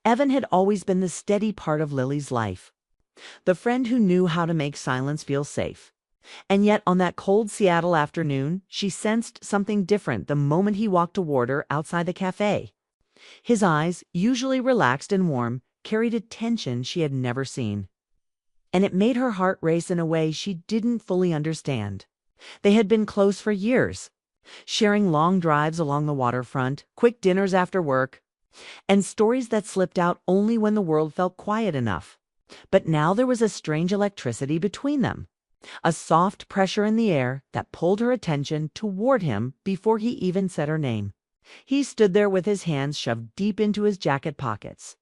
Evan had always been the steady part of Lily's life, the friend who knew how to make silence feel safe. And yet on that cold Seattle afternoon, she sensed something different the moment he walked toward her outside the cafe. His eyes, usually relaxed and warm, carried a tension she had never seen. And it made her heart race in a way she didn't fully understand. They had been close for years, sharing long drives along the waterfront, quick dinners after work, and stories that slipped out only when the world felt quiet enough. But now there was a strange electricity between them, a soft pressure in the air that pulled her attention toward him before he even said her name. He stood there with his hands shoved deep into his jacket pockets,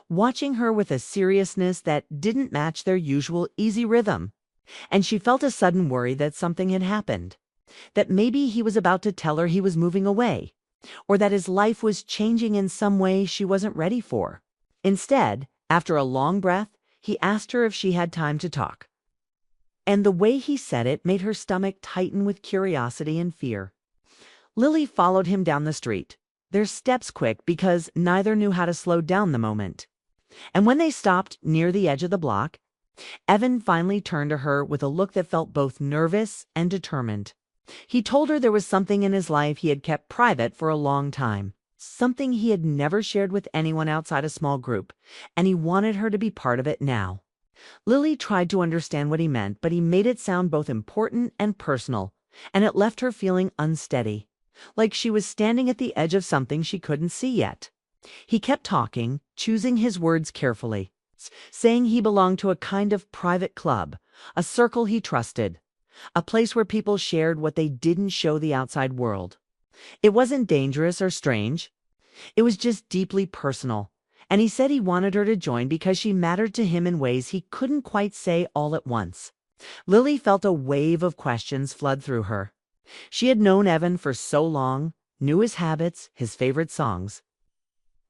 watching her with a seriousness that didn't match their usual easy rhythm. And she felt a sudden worry that something had happened, that maybe he was about to tell her he was moving away, or that his life was changing in some way she wasn't ready for. Instead, after a long breath, he asked her if she had time to talk. And the way he said it made her stomach tighten with curiosity and fear. Lily followed him down the street, their steps quick because neither knew how to slow down the moment. And when they stopped near the edge of the block, Evan finally turned to her with a look that felt both nervous and determined. He told her there was something in his life he had kept private for a long time, something he had never shared with anyone outside a small group, and he wanted her to be part of it now. Lily tried to understand what he meant, but he made it sound both important and personal, and it left her feeling unsteady, like she was standing at the edge of something she couldn't see yet. He kept talking, choosing his words carefully, saying he belonged to a kind of private club, a circle he trusted, a place where people shared what they didn't show the outside world. It wasn't dangerous or strange. It was just deeply personal, and he said he wanted her to join because she mattered to him in ways he couldn't quite say all at once. Lily felt a wave of questions flood through her. She had known Evan for so long, knew his habits, his favorite songs,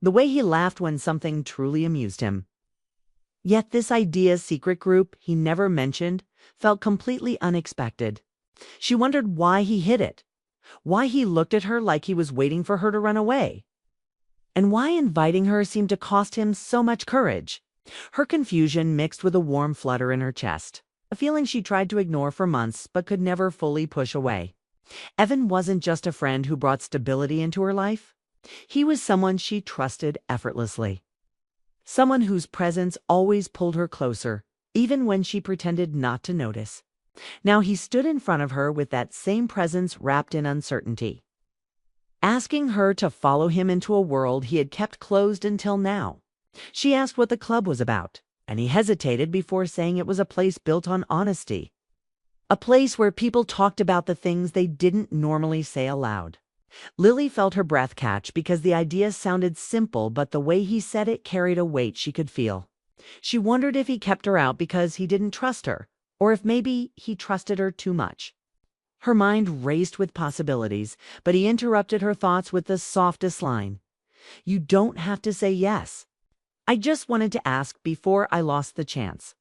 the way he laughed when something truly amused him. Yet this idea's secret group he never mentioned felt completely unexpected. She wondered why he hid it, why he looked at her like he was waiting for her to run away, and why inviting her seemed to cost him so much courage. Her confusion mixed with a warm flutter in her chest, a feeling she tried to ignore for months but could never fully push away. Evan wasn't just a friend who brought stability into her life. He was someone she trusted effortlessly. Someone whose presence always pulled her closer, even when she pretended not to notice. Now he stood in front of her with that same presence wrapped in uncertainty, asking her to follow him into a world he had kept closed until now. She asked what the club was about, and he hesitated before saying it was a place built on honesty, a place where people talked about the things they didn't normally say aloud. Lily felt her breath catch because the idea sounded simple, but the way he said it carried a weight she could feel. She wondered if he kept her out because he didn't trust her, or if maybe he trusted her too much. Her mind raced with possibilities, but he interrupted her thoughts with the softest line. "You don't have to say yes. I just wanted to ask before I lost the chance."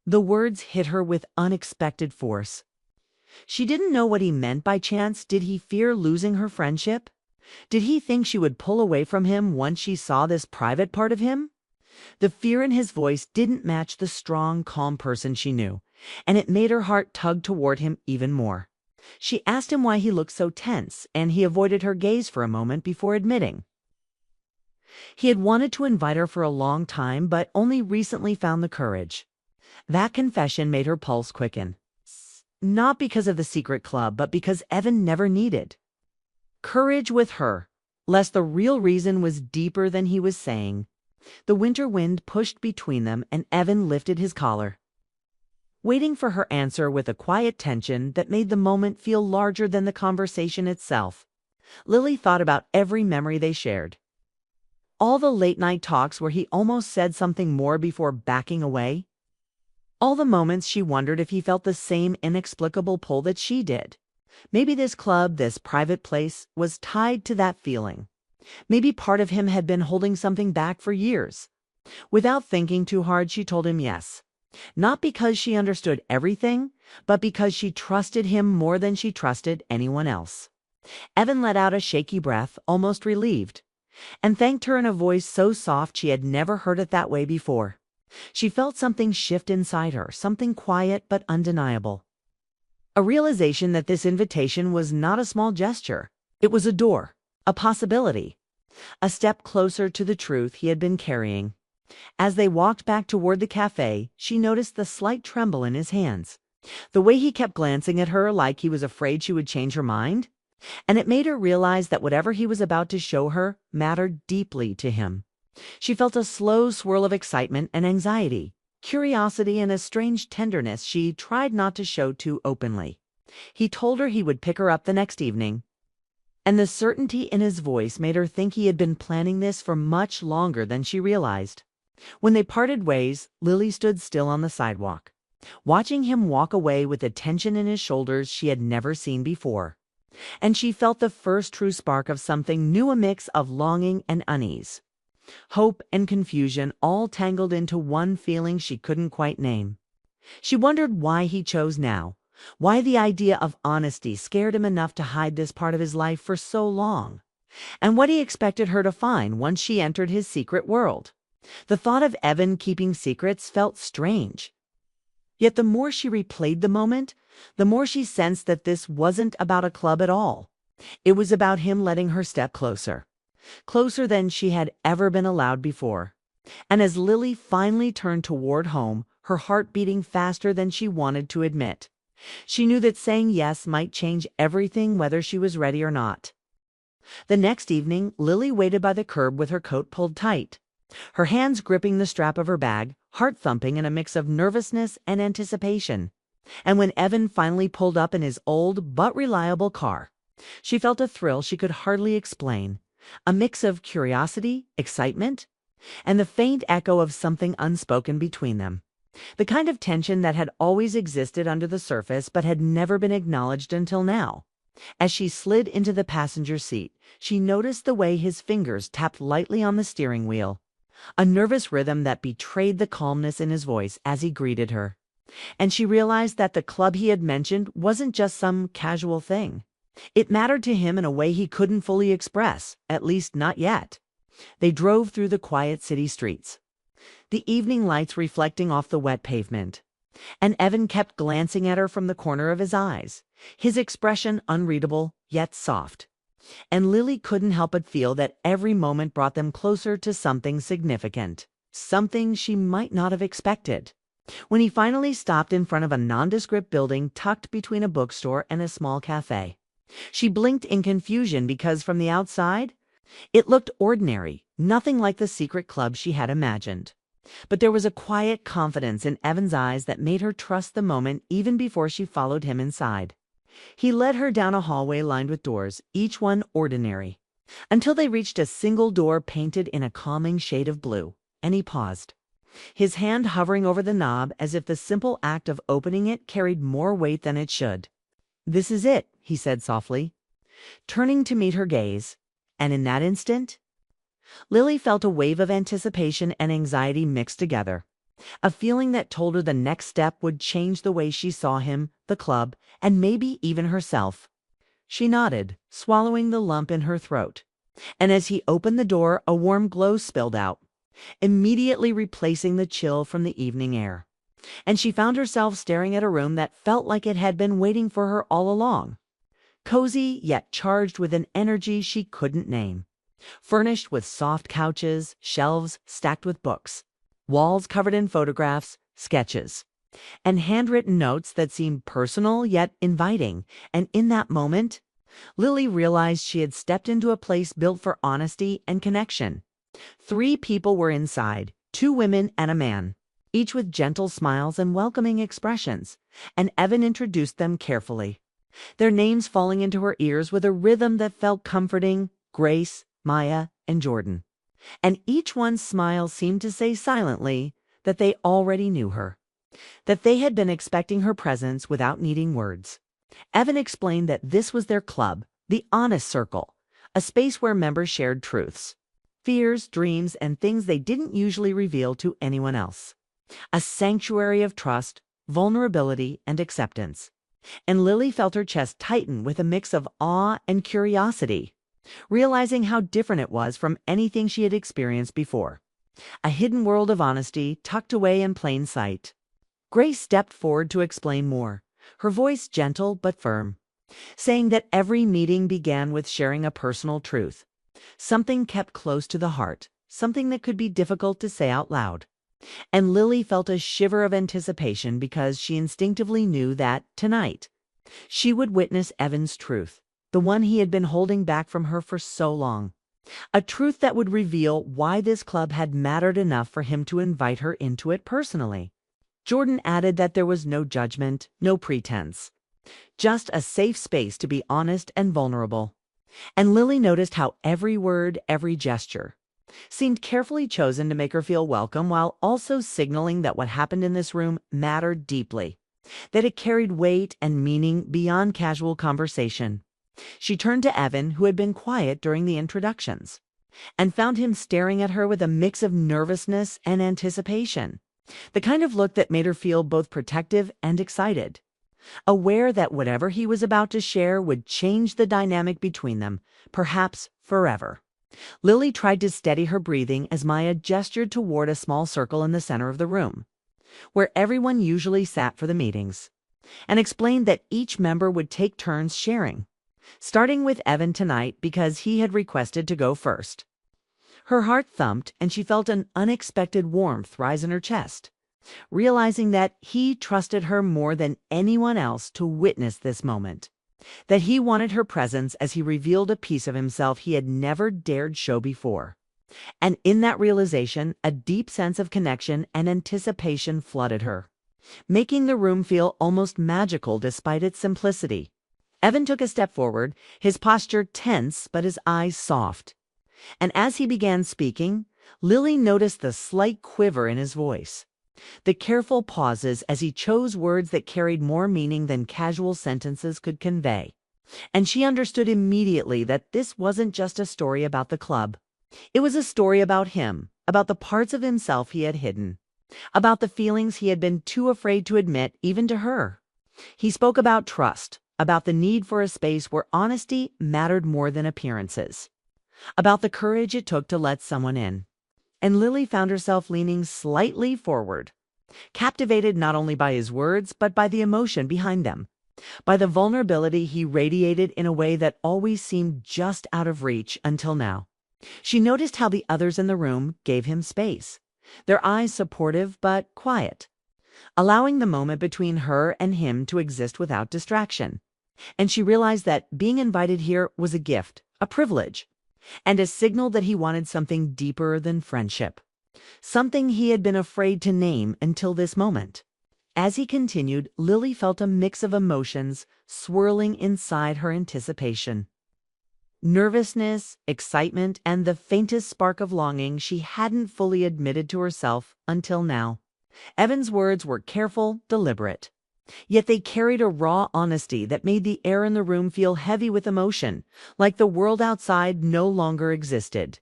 The words hit her with unexpected force. She didn't know what he meant by chance. Did he fear losing her friendship? Did he think she would pull away from him once she saw this private part of him? The fear in his voice didn't match the strong, calm person she knew, and it made her heart tug toward him even more. She asked him why he looked so tense, and he avoided her gaze for a moment before admitting he had wanted to invite her for a long time, but only recently found the courage. That confession made her pulse quicken. Not because of the secret club, but because Evan never needed courage with her, lest the real reason was deeper than he was saying. The winter wind pushed between them, and Evan lifted his collar, waiting for her answer with a quiet tension that made the moment feel larger than the conversation itself. Lily thought about every memory they shared, all the late-night talks where he almost said something more before backing away, all the moments she wondered if he felt the same inexplicable pull that she did. Maybe this club, this private place, was tied to that feeling. Maybe part of him had been holding something back for years. Without thinking too hard, she told him yes. Not because she understood everything, but because she trusted him more than she trusted anyone else. Evan let out a shaky breath, almost relieved. and thanked her in a voice so soft she had never heard it that way before. She felt something shift inside her, something quiet but undeniable. A realization that this invitation was not a small gesture. It was a door, a possibility, a step closer to the truth he had been carrying. As they walked back toward the cafe, she noticed the slight tremble in his hands, the way he kept glancing at her like he was afraid she would change her mind. And it made her realize that whatever he was about to show her mattered deeply to him. She felt a slow swirl of excitement and anxiety, curiosity and a strange tenderness she tried not to show too openly. He told her he would pick her up the next evening, and the certainty in his voice made her think he had been planning this for much longer than she realized. When they parted ways, Lily stood still on the sidewalk, watching him walk away with a tension in his shoulders she had never seen before. And she felt the first true spark of something new, a mix of longing and unease, hope and confusion, all tangled into one feeling she couldn't quite name. She wondered why he chose now, why the idea of honesty scared him enough to hide this part of his life for so long, and what he expected her to find once she entered his secret world. The thought of Evan keeping secrets felt strange. Yet the more she replayed the moment, the more she sensed that this wasn't about a club at all. It was about him letting her step closer, closer than she had ever been allowed before. And as Lily finally turned toward home, her heart beating faster than she wanted to admit, she knew that saying yes might change everything, whether she was ready or not. The next evening, Lily waited by the curb with her coat pulled tight, her hands gripping the strap of her bag, heart thumping in a mix of nervousness and anticipation. And when Evan finally pulled up in his old but reliable car, she felt a thrill she could hardly explain, a mix of curiosity, excitement, and the faint echo of something unspoken between them. The kind of tension that had always existed under the surface but had never been acknowledged until now. As she slid into the passenger seat, she noticed the way his fingers tapped lightly on the steering wheel, a nervous rhythm that betrayed the calmness in his voice as he greeted her. And she realized that the club he had mentioned wasn't just some casual thing. It mattered to him in a way he couldn't fully express, at least not yet. They drove through the quiet city streets, the evening lights reflecting off the wet pavement, and Evan kept glancing at her from the corner of his eyes, his expression unreadable yet soft. And Lily couldn't help but feel that every moment brought them closer to something significant, something she might not have expected. When he finally stopped in front of a nondescript building tucked between a bookstore and a small cafe, she blinked in confusion because from the outside, it looked ordinary, nothing like the secret club she had imagined. But there was a quiet confidence in Evan's eyes that made her trust the moment even before she followed him inside. He led her down a hallway lined with doors, each one ordinary, until they reached a single door painted in a calming shade of blue, and he paused, his hand hovering over the knob as if the simple act of opening it carried more weight than it should. "This is it," he said softly, turning to meet her gaze, and in that instant, Lily felt a wave of anticipation and anxiety mixed together, a feeling that told her the next step would change the way she saw him, the club, and maybe even herself. She nodded, swallowing the lump in her throat, and as he opened the door, a warm glow spilled out, immediately replacing the chill from the evening air. And she found herself staring at a room that felt like it had been waiting for her all along, cozy yet charged with an energy she couldn't name, furnished with soft couches, shelves stacked with books, walls covered in photographs, sketches, and handwritten notes that seemed personal yet inviting. And in that moment, Lily realized she had stepped into a place built for honesty and connection. 3 people were inside, 2 women and a man, each with gentle smiles and welcoming expressions, and Evan introduced them carefully, their names falling into her ears with a rhythm that felt comforting: Grace, Maya, and Jordan. And each one's smile seemed to say silently that they already knew her, that they had been expecting her presence without needing words. Evan explained that this was their club, the Honest Circle, a space where members shared truths, fears, dreams, and things they didn't usually reveal to anyone else. A sanctuary of trust, vulnerability, and acceptance. And Lily felt her chest tighten with a mix of awe and curiosity. realizing how different it was from anything she had experienced before. A hidden world of honesty tucked away in plain sight. Grace stepped forward to explain more, her voice gentle but firm, saying that every meeting began with sharing a personal truth, something kept close to the heart, something that could be difficult to say out loud. And Lily felt a shiver of anticipation because she instinctively knew that, tonight, she would witness Evan's truth, the one he had been holding back from her for so long. A truth that would reveal why this club had mattered enough for him to invite her into it personally. Jordan added that there was no judgment, no pretense, just a safe space to be honest and vulnerable. And Lily noticed how every word, every gesture, seemed carefully chosen to make her feel welcome while also signaling that what happened in this room mattered deeply, that it carried weight and meaning beyond casual conversation. She turned to Evan, who had been quiet during the introductions, and found him staring at her with a mix of nervousness and anticipation, the kind of look that made her feel both protective and excited, aware that whatever he was about to share would change the dynamic between them, perhaps forever. Lily tried to steady her breathing as Maya gestured toward a small circle in the center of the room, where everyone usually sat for the meetings, and explained that each member would take turns sharing, starting with Evan tonight because he had requested to go first. Her heart thumped and she felt an unexpected warmth rise in her chest, realizing that he trusted her more than anyone else to witness this moment, that he wanted her presence as he revealed a piece of himself he had never dared show before. And in that realization, a deep sense of connection and anticipation flooded her, making the room feel almost magical despite its simplicity. Evan took a step forward, his posture tense but his eyes soft. And as he began speaking, Lily noticed the slight quiver in his voice, the careful pauses as he chose words that carried more meaning than casual sentences could convey. And she understood immediately that this wasn't just a story about the club. It was a story about him, about the parts of himself he had hidden, about the feelings he had been too afraid to admit even to her. He spoke about trust, about the need for a space where honesty mattered more than appearances, about the courage it took to let someone in. And Lily found herself leaning slightly forward, captivated not only by his words, but by the emotion behind them, by the vulnerability he radiated in a way that always seemed just out of reach until now. She noticed how the others in the room gave him space, their eyes supportive but quiet, allowing the moment between her and him to exist without distraction. And she realized that being invited here was a gift, a privilege, and a signal that he wanted something deeper than friendship, something he had been afraid to name until this moment. As he continued, Lily felt a mix of emotions swirling inside her anticipation. Nervousness, excitement, and the faintest spark of longing she hadn't fully admitted to herself until now. Evan's words were careful, deliberate, yet they carried a raw honesty that made the air in the room feel heavy with emotion, like the world outside no longer existed.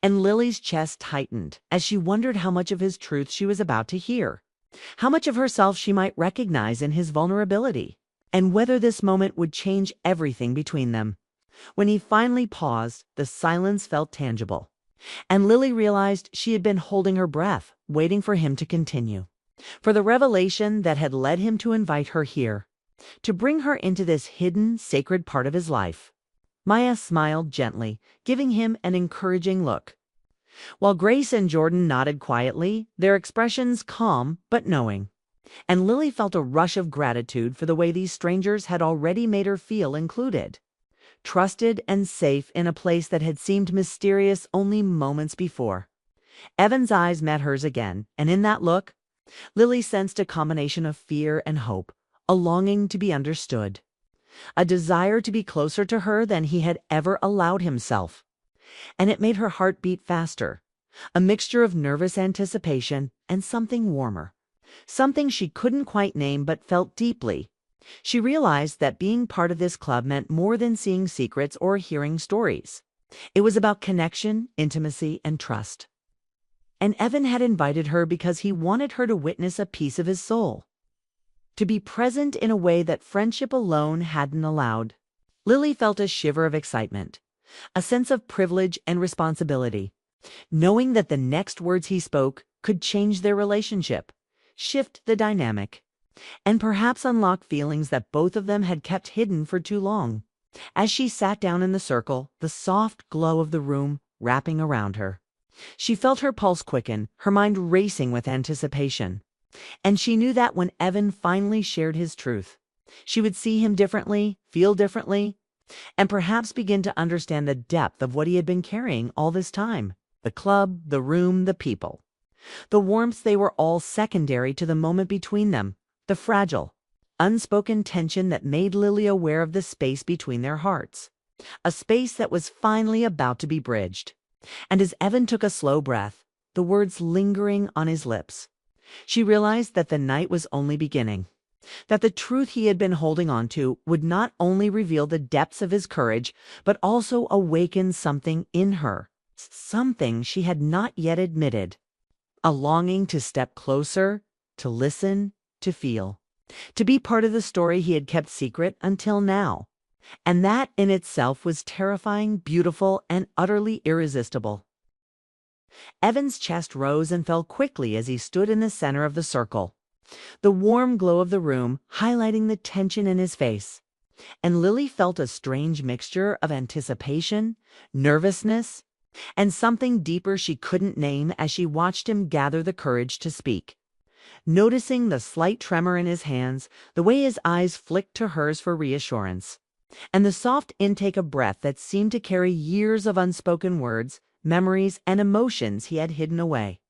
And Lily's chest tightened as she wondered how much of his truth she was about to hear, how much of herself she might recognize in his vulnerability, and whether this moment would change everything between them. When he finally paused, the silence felt tangible, and Lily realized she had been holding her breath, waiting for him to continue, for the revelation that had led him to invite her here, to bring her into this hidden, sacred part of his life. Maya smiled gently, giving him an encouraging look, while Grace and Jordan nodded quietly, their expressions calm but knowing. And Lily felt a rush of gratitude for the way these strangers had already made her feel included, trusted and safe in a place that had seemed mysterious only moments before. Evan's eyes met hers again, and in that look, Lily sensed a combination of fear and hope, a longing to be understood, a desire to be closer to her than he had ever allowed himself. And it made her heart beat faster, a mixture of nervous anticipation and something warmer, something she couldn't quite name but felt deeply. She realized that being part of this club meant more than seeing secrets or hearing stories. It was about connection, intimacy, and trust. And Evan had invited her because he wanted her to witness a piece of his soul, to be present in a way that friendship alone hadn't allowed. Lily felt a shiver of excitement, a sense of privilege and responsibility, knowing that the next words he spoke could change their relationship, shift the dynamic, and perhaps unlock feelings that both of them had kept hidden for too long. As she sat down in the circle, the soft glow of the room wrapping around her, she felt her pulse quicken, her mind racing with anticipation. And she knew that when Evan finally shared his truth, she would see him differently, feel differently, and perhaps begin to understand the depth of what he had been carrying all this time. The club, the room, the people. The warmth, they were all secondary to the moment between them, the fragile, unspoken tension that made Lily aware of the space between their hearts, a space that was finally about to be bridged. And as Evan took a slow breath, the words lingering on his lips, she realized that the night was only beginning, that the truth he had been holding on to would not only reveal the depths of his courage, but also awaken something in her, something she had not yet admitted, a longing to step closer, to listen, to feel, to be part of the story he had kept secret until now. And that in itself was terrifying, beautiful, and utterly irresistible. Evan's chest rose and fell quickly as he stood in the center of the circle, the warm glow of the room highlighting the tension in his face. And Lily felt a strange mixture of anticipation, nervousness, and something deeper she couldn't name as she watched him gather the courage to speak. Noticing the slight tremor in his hands, the way his eyes flicked to hers for reassurance, and the soft intake of breath that seemed to carry years of unspoken words, memories, and emotions he had hidden away,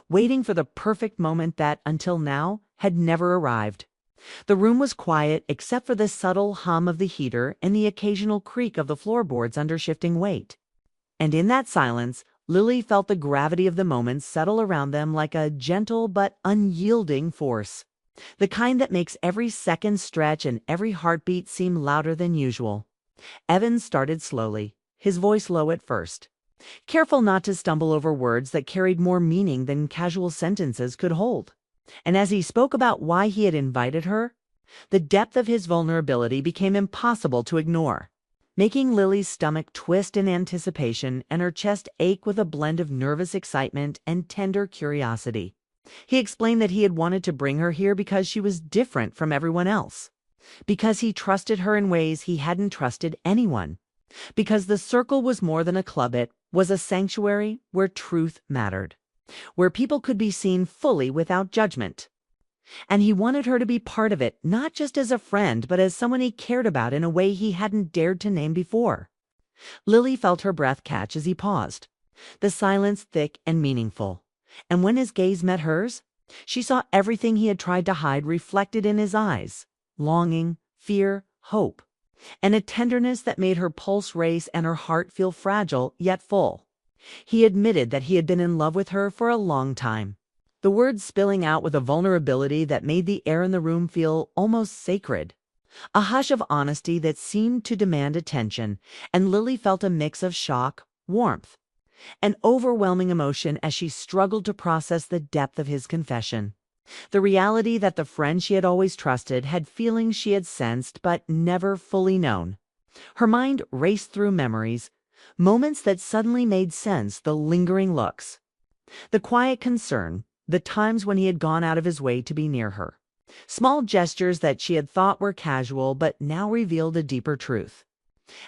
waiting for the perfect moment that, until now, had never arrived. The room was quiet except for the subtle hum of the heater and the occasional creak of the floorboards under shifting weight. And in that silence, Lily felt the gravity of the moment settle around them like a gentle but unyielding force, the kind that makes every second stretch and every heartbeat seem louder than usual. Evan started slowly, his voice low at first, careful not to stumble over words that carried more meaning than casual sentences could hold. And as he spoke about why he had invited her, the depth of his vulnerability became impossible to ignore, making Lily's stomach twist in anticipation and her chest ache with a blend of nervous excitement and tender curiosity. He explained that he had wanted to bring her here because she was different from everyone else, because he trusted her in ways he hadn't trusted anyone, because the circle was more than a club, it was a sanctuary where truth mattered, where people could be seen fully without judgment. And he wanted her to be part of it, not just as a friend, but as someone he cared about in a way he hadn't dared to name before. Lily felt her breath catch as he paused, the silence thick and meaningful. And when his gaze met hers, she saw everything he had tried to hide reflected in his eyes: longing, fear, hope, and a tenderness that made her pulse race and her heart feel fragile yet full. He admitted that he had been in love with her for a long time, the words spilling out with a vulnerability that made the air in the room feel almost sacred, a hush of honesty that seemed to demand attention. And Lily felt a mix of shock, warmth, and overwhelming emotion as she struggled to process the depth of his confession. The reality that the friend she had always trusted had feelings she had sensed but never fully known. Her mind raced through memories, moments that suddenly made sense, the lingering looks, the quiet concern, the times when he had gone out of his way to be near her, small gestures that she had thought were casual but now revealed a deeper truth.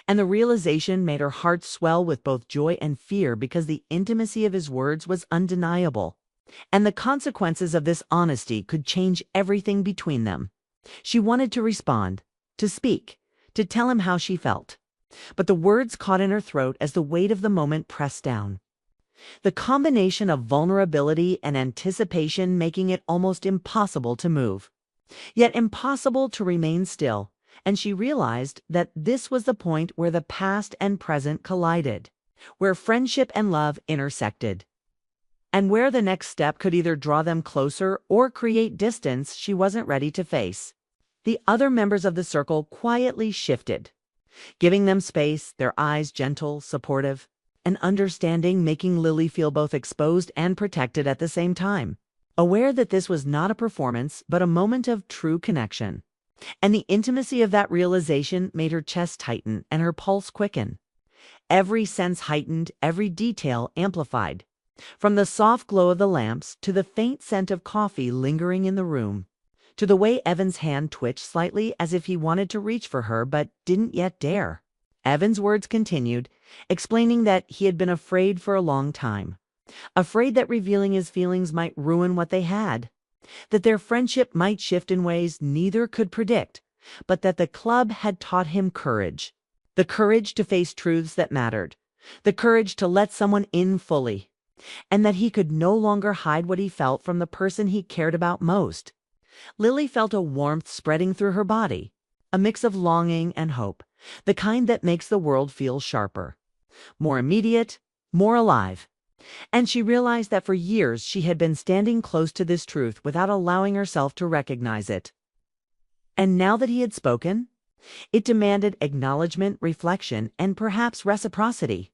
And the realization made her heart swell with both joy and fear because the intimacy of his words was undeniable, and the consequences of this honesty could change everything between them. She wanted to respond, to speak, to tell him how she felt, but the words caught in her throat as the weight of the moment pressed down. The combination of vulnerability and anticipation making it almost impossible to move, yet impossible to remain still. And she realized that this was the point where the past and present collided, where friendship and love intersected, and where the next step could either draw them closer or create distance she wasn't ready to face. The other members of the circle quietly shifted, giving them space, their eyes gentle, supportive, and understanding, making Lily feel both exposed and protected at the same time, aware that this was not a performance but a moment of true connection. And the intimacy of that realization made her chest tighten and her pulse quicken. Every sense heightened, every detail amplified. From the soft glow of the lamps to the faint scent of coffee lingering in the room, to the way Evan's hand twitched slightly as if he wanted to reach for her but didn't yet dare. Evan's words continued, explaining that he had been afraid for a long time. Afraid that revealing his feelings might ruin what they had. That their friendship might shift in ways neither could predict, but that the club had taught him courage. The courage to face truths that mattered. The courage to let someone in fully. And that he could no longer hide what he felt from the person he cared about most. Lily felt a warmth spreading through her body, a mix of longing and hope, the kind that makes the world feel sharper, more immediate, more alive. And she realized that for years she had been standing close to this truth without allowing herself to recognize it. And now that he had spoken, it demanded acknowledgement, reflection, and perhaps reciprocity.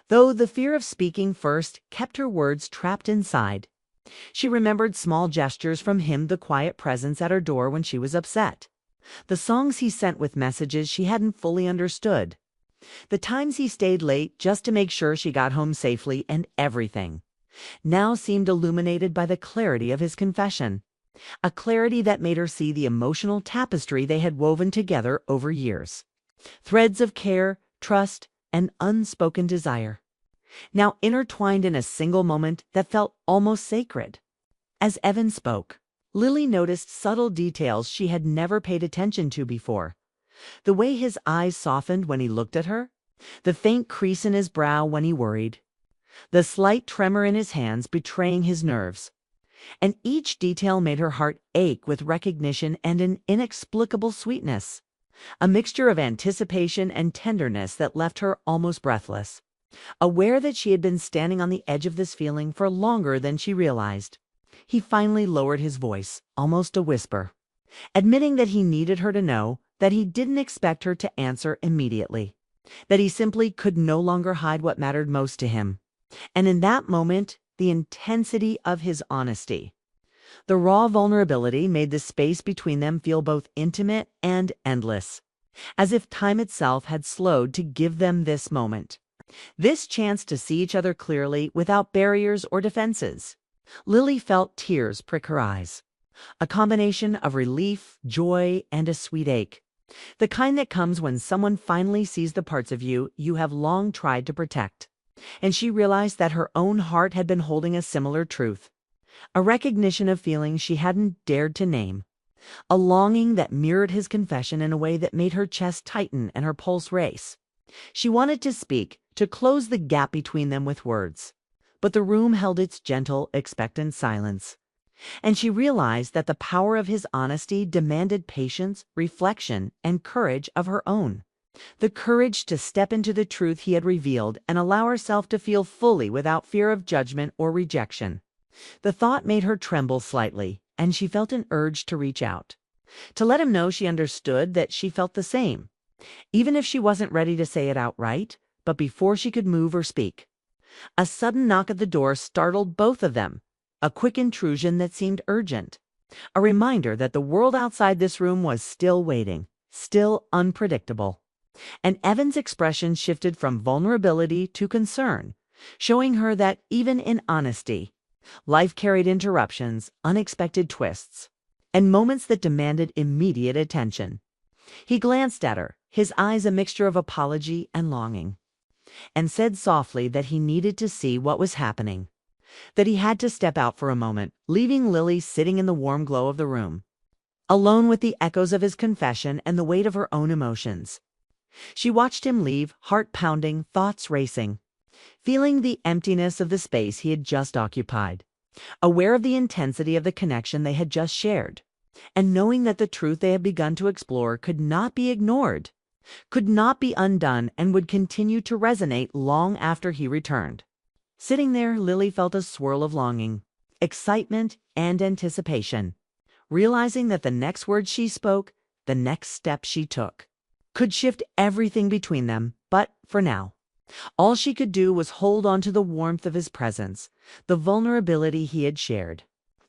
Though the fear of speaking first kept her words trapped inside. She remembered small gestures from him, the quiet presence at her door when she was upset. The songs he sent with messages she hadn't fully understood. The times he stayed late just to make sure she got home safely, and everything now seemed illuminated by the clarity of his confession. A clarity that made her see the emotional tapestry they had woven together over years. Threads of care, trust, and unspoken desire, now intertwined in a single moment that felt almost sacred. As Evan spoke, Lily noticed subtle details she had never paid attention to before. The way his eyes softened when he looked at her, the faint crease in his brow when he worried, the slight tremor in his hands betraying his nerves. And each detail made her heart ache with recognition and an inexplicable sweetness, a mixture of anticipation and tenderness that left her almost breathless, aware that she had been standing on the edge of this feeling for longer than she realized. He finally lowered his voice, almost a whisper, admitting that he needed her to know that he didn't expect her to answer immediately, that he simply could no longer hide what mattered most to him. And in that moment, the intensity of his honesty, the raw vulnerability, made the space between them feel both intimate and endless, as if time itself had slowed to give them this moment, this chance to see each other clearly without barriers or defenses. Lily felt tears prick her eyes, a combination of relief, joy, and a sweet ache, the kind that comes when someone finally sees the parts of you you have long tried to protect. And she realized that her own heart had been holding a similar truth, a recognition of feelings she hadn't dared to name, a longing that mirrored his confession in a way that made her chest tighten and her pulse race. She wanted to speak, to close the gap between them with words, but the room held its gentle, expectant silence. And she realized that the power of his honesty demanded patience, reflection, and courage of her own. The courage to step into the truth he had revealed and allow herself to feel fully without fear of judgment or rejection. The thought made her tremble slightly, and she felt an urge to reach out, to let him know she understood that she felt the same, even if she wasn't ready to say it outright. But before she could move or speak, a sudden knock at the door startled both of them, a quick intrusion that seemed urgent, a reminder that the world outside this room was still waiting, still unpredictable. And Evan's expression shifted from vulnerability to concern, showing her that even in honesty, life carried interruptions, unexpected twists, and moments that demanded immediate attention. He glanced at her, his eyes a mixture of apology and longing, and said softly that he needed to see what was happening, that he had to step out for a moment, leaving Lily sitting in the warm glow of the room, alone with the echoes of his confession and the weight of her own emotions. She watched him leave, heart pounding, thoughts racing, feeling the emptiness of the space he had just occupied, aware of the intensity of the connection they had just shared, and knowing that the truth they had begun to explore could not be ignored, could not be undone, and would continue to resonate long after he returned. Sitting there, Lily felt a swirl of longing, excitement, and anticipation, realizing that the next words she spoke, the next step she took, could shift everything between them. But for now, all she could do was hold on to the warmth of his presence, the vulnerability he had shared,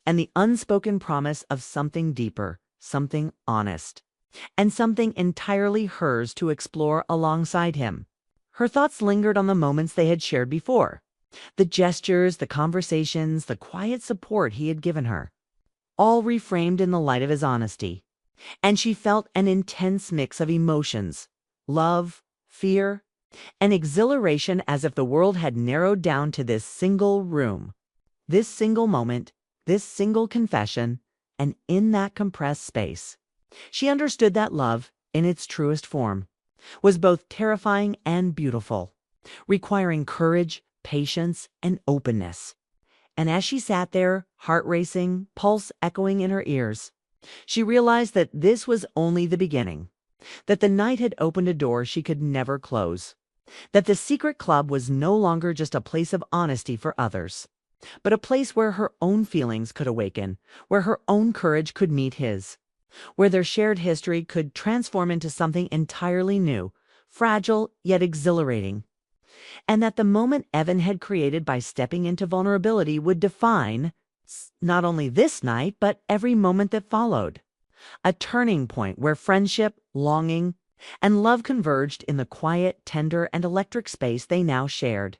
and the unspoken promise of something deeper, something honest, and something entirely hers to explore alongside him. Her thoughts lingered on the moments they had shared before, the gestures, the conversations, the quiet support he had given her, all reframed in the light of his honesty. And she felt an intense mix of emotions, love, fear, and exhilaration, as if the world had narrowed down to this single room, this single moment, this single confession, and in that compressed space, she understood that love, in its truest form, was both terrifying and beautiful, requiring courage, patience, and openness. And as she sat there, heart racing, pulse echoing in her ears, she realized that this was only the beginning, that the night had opened a door she could never close, that the secret club was no longer just a place of honesty for others, but a place where her own feelings could awaken, where her own courage could meet his, where their shared history could transform into something entirely new, fragile yet exhilarating, and that the moment Evan had created by stepping into vulnerability would define not only this night, but every moment that followed. A turning point where friendship, longing, and love converged in the quiet, tender, and electric space they now shared.